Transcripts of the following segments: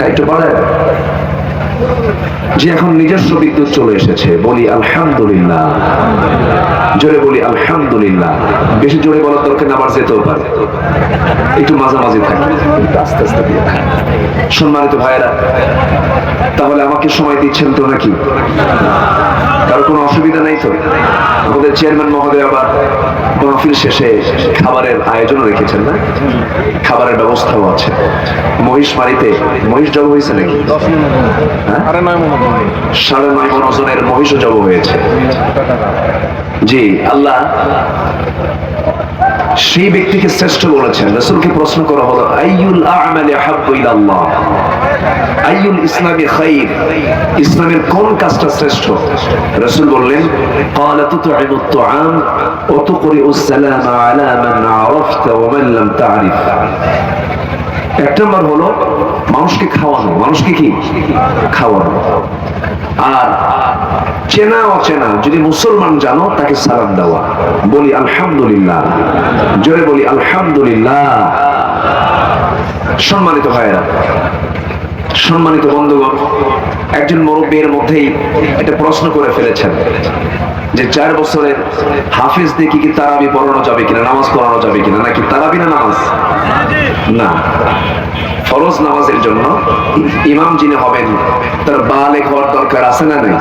একটু বলেন। যে এখন নিজস্ব বিদ্যুৎ চলে এসেছে, বলি আলহামদুলিল্লাহ, জোরে বলি আলহামদুলিল্লাহ। বেশি জোরে বলার দরকার না, আবার যেতেও পারে, একটু মাঝামাঝি থাকে, আস্তে আস্তে দিয়ে। সম্মানিত ভাইয়েরা, তাহলে আমাকে সময় দিচ্ছেন তো নাকি? কারো কোনো অসুবিধা নাই তো? আমাদের চেয়ারম্যান মহোদয় আবার মাহফিল শেষে খাবারের আয়োজন রেখেছেন না? খাবারের ব্যবস্থাও আছে। মহিষমারিতে মহিষ জব হয়েছে নাকি? 9.5 মণ ওজনের মহিষ জব হয়েছে। জি, আল্লাহ সেই ব্যক্তিকে শ্রেষ্ঠ বলেছেন। রাসূলকে প্রশ্ন করা হলো, আইয়ুল আ'মালি আহাব্বু ইলাল্লাহ, আইয়ুল ইসলামি খায়র, ইসলামের কোন কাজটা শ্রেষ্ঠ? রাসূল বললেন, ক্বালা তুত'ইমুত তু'আম ওয়া তুকরিউস সালামা আলা মান আরাফতা ওয়া মান লাম তা'রিফ। এক নম্বর হলো মানুষকে খাওয়ানো। মানুষকে কি খাওয়ানো। আর চেনা অচেনা যদি মুসলমান জানো, তাকে সালাম দেওয়া। বলি আলহামদুলিল্লাহ, জোরে বলি আলহামদুলিল্লাহ। সম্মানিত ভাইয়েরা, সম্মানিত বন্ধুগণ, একজন মুরব্বীর মধ্যেই একটা প্রশ্ন করে ফেলেছেন যে 4 বছরের হাফিজ দিয়ে কি তারাবি পড়ানো যাবে কিনা, নামাজ পড়ানো যাবে কিনা, নাকি তারাবি না নামাজ? না, ফরজ নামাজের জন্য ইমাম যিনি হবেন তার বালেগ হওয়ার দরকার আছে না নাই?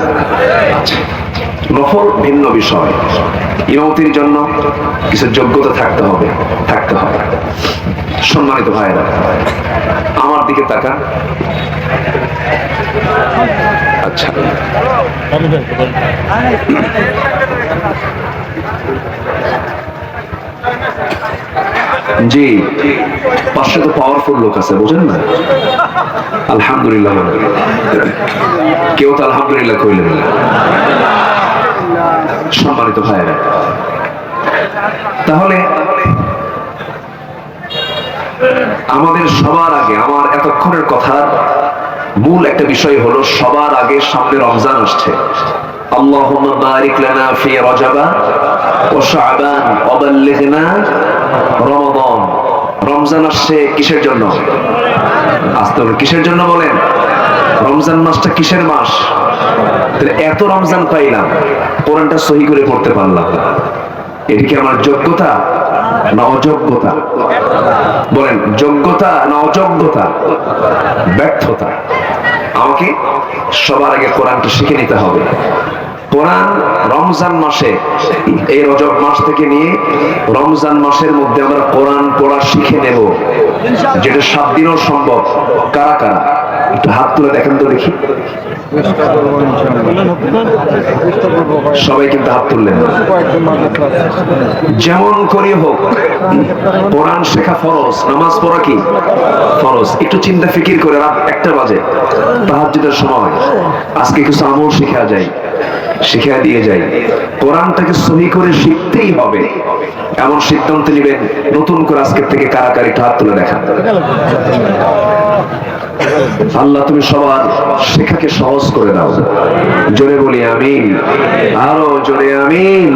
নফল ভিন্ন বিষয়। ইমামতির জন্য কিছু যোগ্যতা থাকতে হবে। সম্মানিত ভাইয়েরা, আমার দিকে তাকান। আচ্ছা, জি, পাশে তো পাওয়ারফুল লোক আছে, বোঝেন না? আলহামদুলিল্লাহ বলেন। কেউ তো আলহামদুলিল্লাহ কইলেন না। সম্মানিত ভাইয়েরা, তাহলে আমাদের সবার আগে, আমার এতক্ষণের কথার মূল একটা বিষয় হলো, সবার আগে সামনে রমজান আসছে। আল্লাহুম্মা বারিক লানা ফি রজবা ওয়া শাবান ওয়া বাল্লিগনা রমাদান। রমজান আসছে কিসের জন্য? আসতে হবে কিসের জন্য বলেন? রমজান মাসটা কিসের মাস? এত রমজান পাইলাম, কোরআনটা সহি করে পড়তে পারলাম, এটা কি আমার যোগ্যতা না অযোগ্যতা? বলেন, যোগ্যতা না অযোগ্যতা? ব্যর্থতা। আমাকে সবার আগে কোরআনটা শিখে নিতে হবে। কোরআন রমজান মাসে, এই রজব মাস থেকে নিয়ে রমজান মাসের মধ্যে আমরা কোরআন পড়া শিখে নেব, যেটা 7 দিনও সম্ভব। কারা কারা একটু হাত তুলে দেখেন তো দেখি। সবাই কিন্তু হাত তুললেন। যেমন করে হোক কোরআন শেখা ফরজ, নামাজ পড়া কি ফরজ। একটু চিন্তা ফিকির করে রাত 1টা বাজে তাহাজ্জুদের সময় আজকে কিছু আমল শিখা যায়, শিখিয়ে দিয়ে যাই। কোরআনটাকে সহি করে শিখতেই হবে, এমন সিদ্ধান্ত নেবেন। নতুন করে আজকের থেকে কারা কারা একটু হাত তুলে দেখা। আল্লাহ তুমি সবার শেখাকে সহজ করে দাও। জোরে বলি আমিন, আরো জোরে আমিন।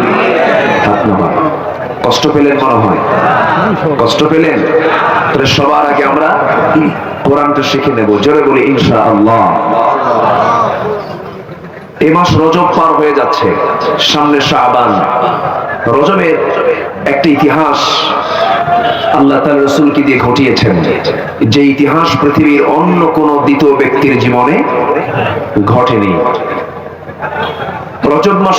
হাত নামা। কষ্ট পেলেন মনে হয়? কষ্ট পেলেন? তাহলে সবার আগে আমরা কোরআনটা শিখে নেব। জোরে বলি ইনশাআল্লাহ। এই মাস রজব পার হয়ে যাচ্ছে, সামনে শাবান। রজবের একটা ইতিহাস আল্লাহ তাআলা রাসূলকে দিয়ে ঘটিয়েছেন, যে ইতিহাস পৃথিবীর অন্য কোন দ্বিতীয় ব্যক্তির জীবনে ঘটেনি। রজব মাস